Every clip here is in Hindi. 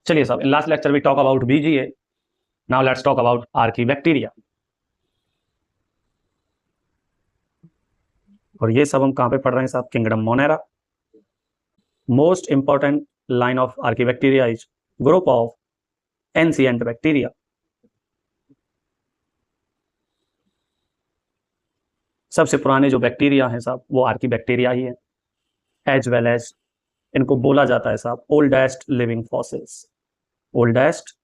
चलिए साहब, in last lecture we talk about BGA, now let's talk about archaebacteria. और ये सब हम कहाँ पे पढ़ रहे हैं साहब? Kingdom Monera. Most important line of archaebacteria is group of ancient bacteria. सबसे पुराने जो बैक्टीरिया हैं साहब वो आर्कीबैक्टीरिया ही है, एज वेल एज इनको बोला जाता है साहब oldest living fossils. Oldest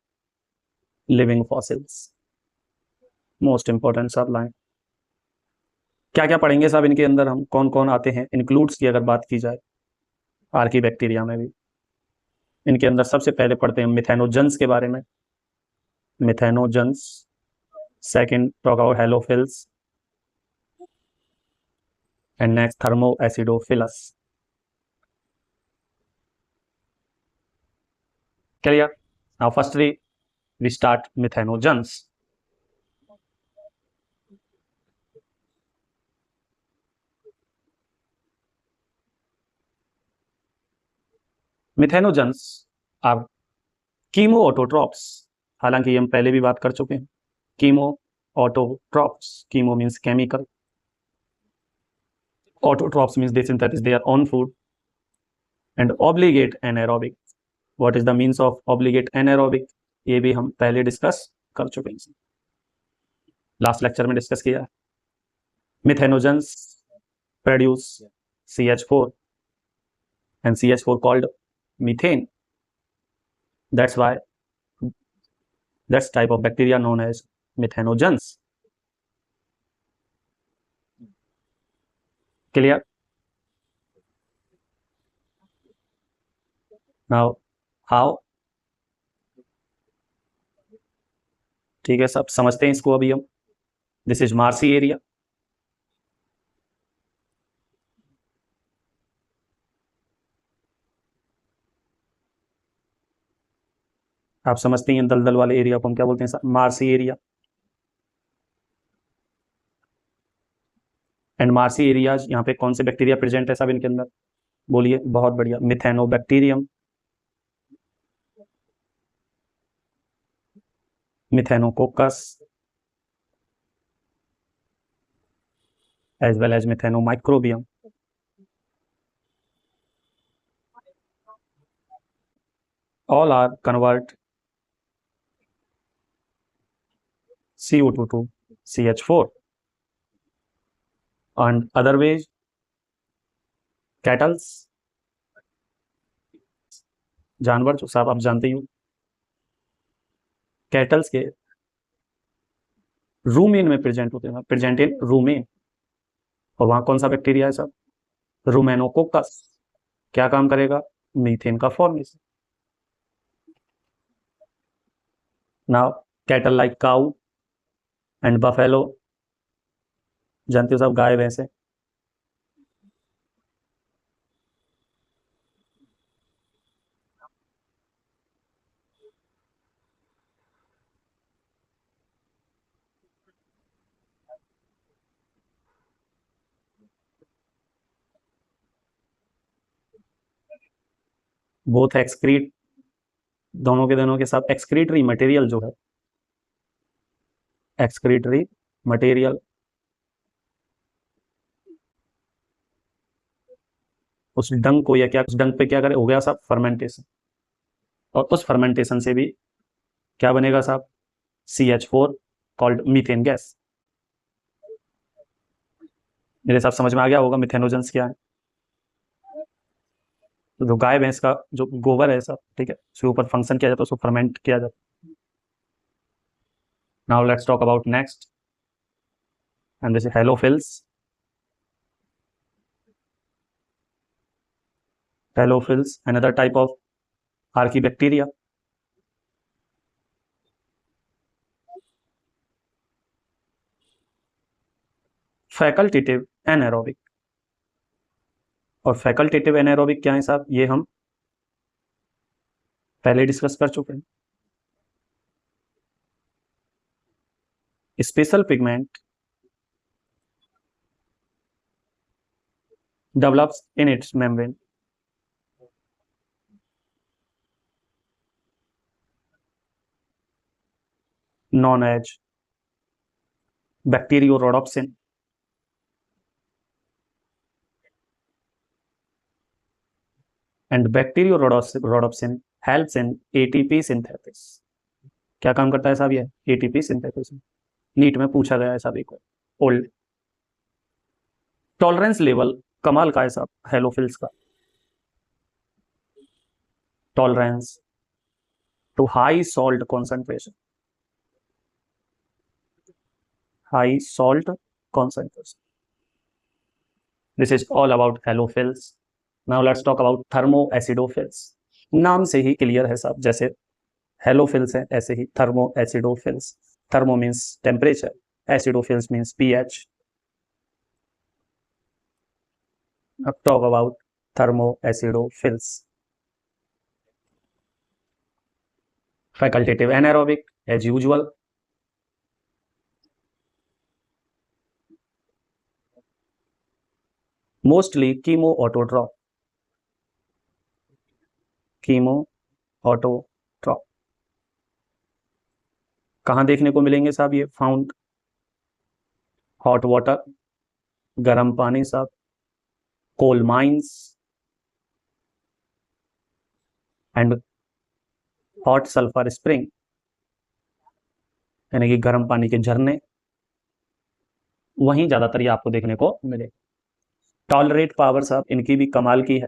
living fossils most important सब लाइन। क्या क्या पढ़ेंगे साहब इनके अंदर? हम कौन कौन आते हैं इंक्लूड्स की अगर बात की जाए आर्कीबैक्टीरिया में भी, इनके अंदर सबसे पहले पढ़ते हैं मिथेनोजन्स के बारे में। Methanogens, second talk about halophiles, and next thermoacidophiles. Clear? Now firstly we start methanogens. Methanogens are chemoautotrophs. हालांकि हम पहले भी बात कर चुके हैं chemoautotrophs. Chemo means chemical, autotrophs means they synthesize their own food, and obligate anaerobic. What is the means of obligate anaerobic? ये भी हम पहले डिस्कस कर चुके हैं, लास्ट लेक्चर में डिस्कस किया। मिथेनोजन्स produce CH4 and CH4 called methane. That's why that's type of bacteria known as methanogens. Clear? Now how? ठीक है सब समझते हैं इसको अभी हम। This is marshy area. आप समझते हैं दलदल वाले एरिया को हम क्या बोलते हैं? Marshy area. And marshy areas यहाँ पे कौन से बैक्टीरिया प्रेजेंट है सब इनके अंदर? बोलिए। बहुत बढ़िया, methanobacterium, methanococcus, as well as methanomicrobium. all are convert CO2 to CH4 and other ways cattles, जानवर जो साहब आप जानते ही हो, कैटल्स के रूमेन में प्रेजेंट होते हैं, प्रेजेंट इन रूमेन। और वहां कौन सा बैक्टीरिया है साहब? रूमेनोकोकस। क्या काम करेगा? मीथेन का formation. Now cattle like cow and buffalo, जानते हो साहब गाय भैंस है। बोथ एक्सक्रीट, दोनों के साथ एक्सक्रीटरी मटेरियल जो है, एक्सक्रीटरी मटेरियल, उस डंग को या क्या उस डंग पे क्या करे? हो गया साहब फर्मेंटेशन। और उस फर्मेंटेशन से भी क्या बनेगा साहब? CH4 called methane gas. मेरे साथ समझ में आ गया होगा मिथेनोजेंस क्या है। तो जो गाय भैंस का जो गोबर है सब, ठीक है, उसके ऊपर फंक्शन किया जाता है, उसको फर्मेंट किया जाता है। Now let's talk about next, and this is halophiles. Halophiles another type of archaebacteria. Facultative anaerobic. और फैकल्टेटिव एनारोबिक क्या है साहब? ये हम पहले डिस्कस कर चुके हैं। Special pigment develops in its membrane. known as bacteriorhodopsin, and bacteriorhodopsin helps in ATP synthesis. क्या काम करता है साहब ये ATP synthesis? नीट में पूछा गया है साहब एक ओल्ड। टॉलरेंस लेवल कमाल का है साहब हेलोफिल्स का, tolerance to high salt concentration, high salt concentration. This is all about halophils. Now let's talk about thermoacidophils. नाम से ही क्लियर है साहब, जैसे हेलोफिल्स है ऐसे ही thermoacidophiles. Thermo means temperature, acidophiles means pH. अब talk about thermoacidophils. Facultative anaerobic as usual. Mostly chemoautotrop. chemoautotrop. कहाँ देखने को मिलेंगे साहब ये? फाउंड हॉट वाटर, गर्म पानी साहब, coal mines and hot sulphur spring, यानी कि गर्म पानी के झरने, वहीं ज्यादातर ये आपको देखने को मिले. टॉलरेट पावर साहब इनकी भी कमाल की है,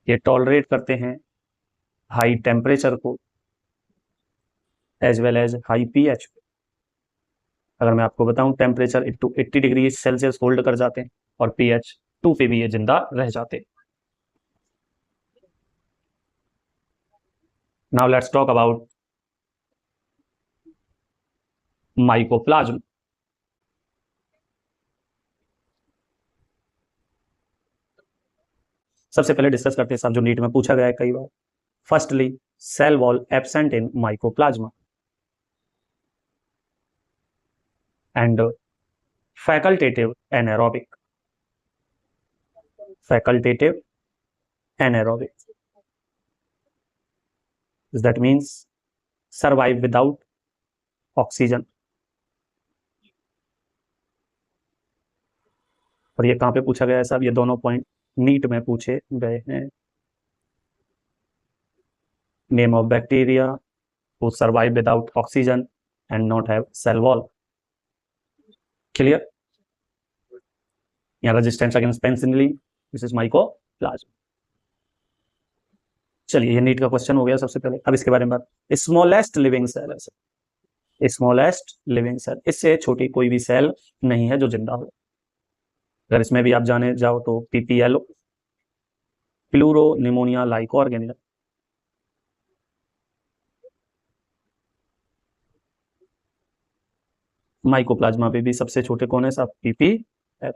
ये टॉलरेट करते हैं हाई टेम्परेचर को as well as high pH. अगर मैं आपको बताऊं टेम्परेचर 80 डिग्री सेल्सियस होल्ड कर जाते हैं और pH 2 पे भी ये जिंदा रह जाते हैं. Now let's talk about mycoplasma. सबसे पहले डिस्कस करते हैं साहब जो नीट में पूछा गया है कई बार. Firstly cell wall absent in mycoplasma and facultative anaerobic. Facultative anaerobic. That means survive without oxygen. और ये कहाँ पे पूछा गया है साहब? ये दोनों पॉइंट नीट में पूछे गए हैं. Name of bacteria who survive without oxygen and not have cell wall. Clear? यहाँ resistance against penicillin, this is mycoplasma. चलिए ये नीट का क्वेश्चन हो गया सबसे पहले. अब इसके बारे में बात. स्मॉलेस्ट लिविंग सेल है, स्मॉलेस्ट लिविंग सेल, इससे छोटी कोई भी सेल नहीं है जो जिंदा हो. अगर इसमें भी आप जाने जाओ तो PPL, pleuro pneumonia like organelle. Mycoplasma पे भी सबसे छोटे कौन है साहब? PPL.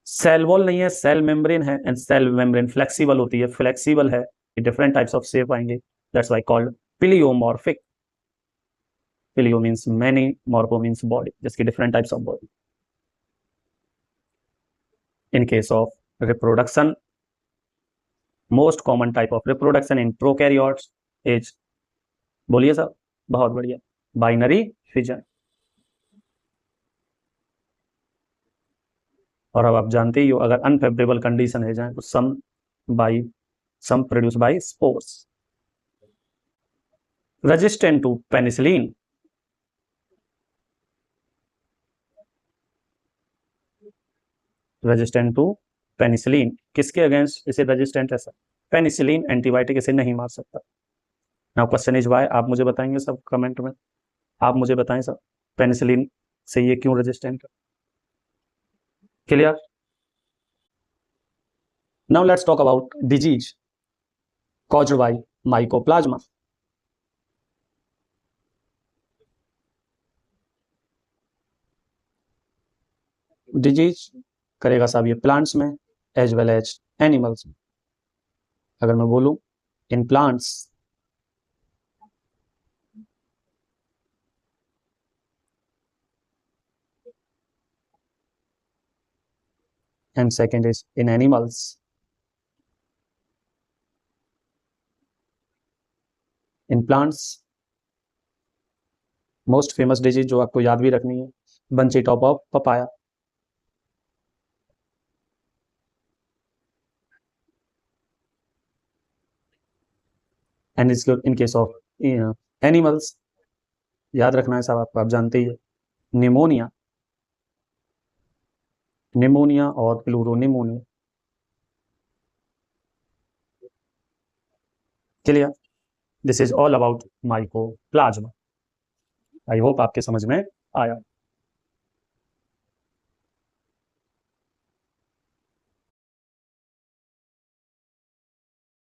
सेल वॉल नहीं है, सेल मेम्ब्रेन है, एंड सेल मेम्ब्रेन फ्लेक्सिबल होती है, फ्लेक्सिबल है, डिफरेंट टाइप्स ऑफ शेप आएंगे. That's why called pleomorphic. Pleo means many, morpho means body, जिसकी different types of body. In case of reproduction, most common type of reproduction in prokaryotes is, बोलिए साहब, बहुत बढ़िया, बाइनरी फिजन. और अब आप जानते ही हो अगर अनफेवरेबल कंडीशन है जाए तो some produce by spores. Resistant to penicillin, resistant to penicillin, किसके अगेंस्ट इसे रेजिस्टेंट है सर? पेनिसिलिन एंटीबायोटिक इसे नहीं मार सकता. नाउ क्वेश्चन इज व्हाई, आप मुझे बताएंगे सब कमेंट में, आप मुझे बताएं सर पेनिसिलिन से ये क्यों रेजिस्टेंट है. Clear? Now let's talk about disease caused by mycoplasma. Disease करेगा साहब ये प्लांट्स में एज वेल एज एनिमल्स में. अगर मैं बोलूं in plants, and second is in animals. In plants, most famous disease जो आपको याद भी रखनी है, bunchy top of papaya. And in case of animals, याद रखना है साहब आपको, आप जानते ही है, निमोनिया, निमोनिया और pleuropneumonia. Clear? This is all about mycoplasma. I hope आपके समझ में आया।